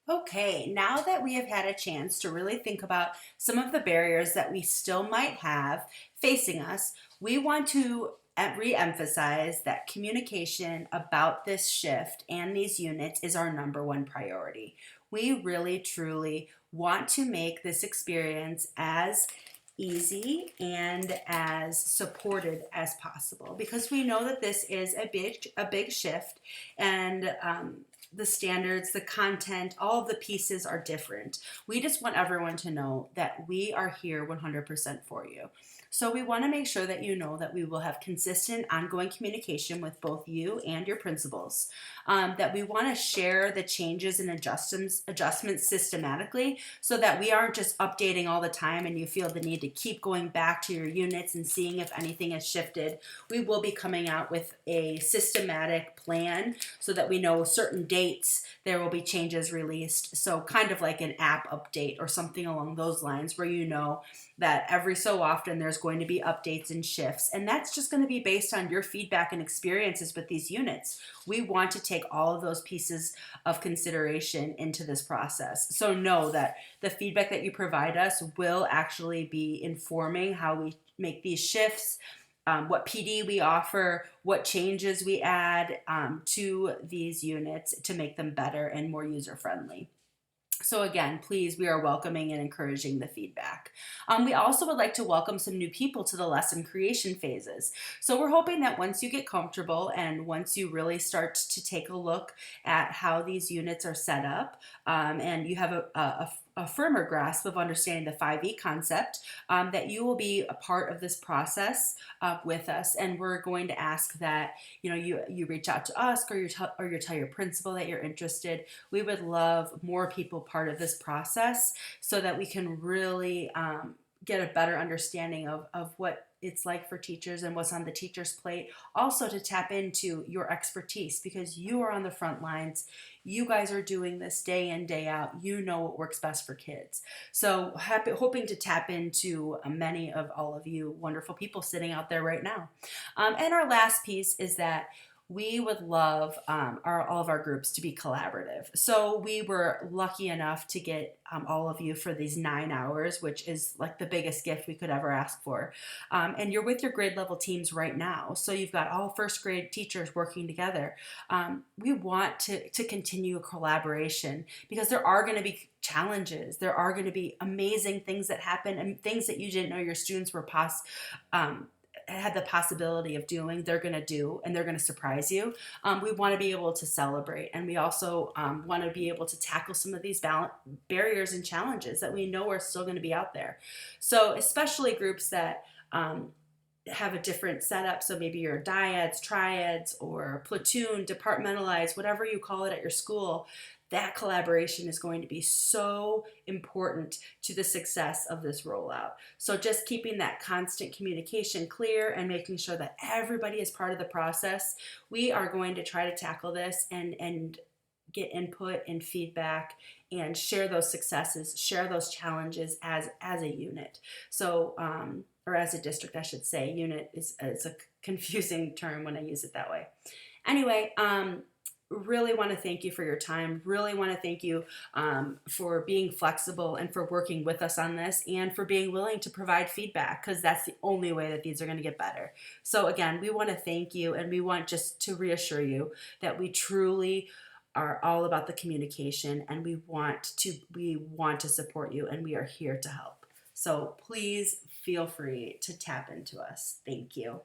Okay, now that we have had a chance to really think about some of the barriers that we still might have facing us, we want to re-emphasize that communication about this shift and these units is our number one priority. We really truly want to make this experience as easy and as supported as possible because we know that this is a big shift and the standards, the content, all of the pieces are different. We just want everyone to know that we are here 100% for you. So we want to make sure that you know that we will have consistent, ongoing communication with both you and your principals. That we want to share the changes and adjustments systematically, so that we aren't just updating all the time and you feel the need to keep going back to your units and seeing if anything has shifted. We will be coming out with a systematic plan so that we know certain dates there will be changes released. So kind of like an app update or something along those lines, where you know that every so often there's going to be updates and shifts. And that's just going to be based on your feedback and experiences with these units. We want to take all of those pieces of consideration into this process. So know that the feedback that you provide us will actually be informing how we make these shifts, what PD we offer, what changes we add to these units to make them better and more user friendly. So again, please, we are welcoming and encouraging the feedback. We also would like to welcome some new people to the lesson creation phases. So we're hoping that once you get comfortable and once you really start to take a look at how these units are set up, and you have a firmer grasp of understanding the 5E concept, that you will be a part of this process with us. And we're going to ask that you reach out to us, or you tell your principal that you're interested. We would love more people part of this process so that we can really get a better understanding of what it's like for teachers and what's on the teacher's plate. Also to tap into your expertise, because you are on the front lines. You guys are doing this day in, day out. You know what works best for kids. So hoping to tap into many of all of you wonderful people sitting out there right now. And our last piece is that we would love all of our groups to be collaborative. So we were lucky enough to get all of you for these 9 hours, which is like the biggest gift we could ever ask for. And you're with your grade level teams right now. So you've got all first grade teachers working together. We want to continue a collaboration, because there are going to be challenges. There are going to be amazing things that happen and things that you didn't know your students were had the possibility of doing, they're going to do, and they're going to surprise you. We want to be able to celebrate, and we also want to be able to tackle some of these barriers and challenges that we know are still going to be out there. So especially groups that have a different setup. So maybe you're dyads, triads, or platoon, departmentalized, whatever you call it at your school. That collaboration is going to be so important to the success of this rollout. So just keeping that constant communication clear and making sure that everybody is part of the process. We are going to try to tackle this and get input and feedback and share those successes, share those challenges as a unit. So, or as a district, I should say. Unit is a confusing term when I use it that way. Anyway, really want to thank you for your time. Really want to thank you for being flexible and for working with us on this, and for being willing to provide feedback, because that's the only way that these are going to get better. So again, we want to thank you, and we want just to reassure you that we truly are all about the communication, and we want to support you, and we are here to help. So please feel free to tap into us. Thank you.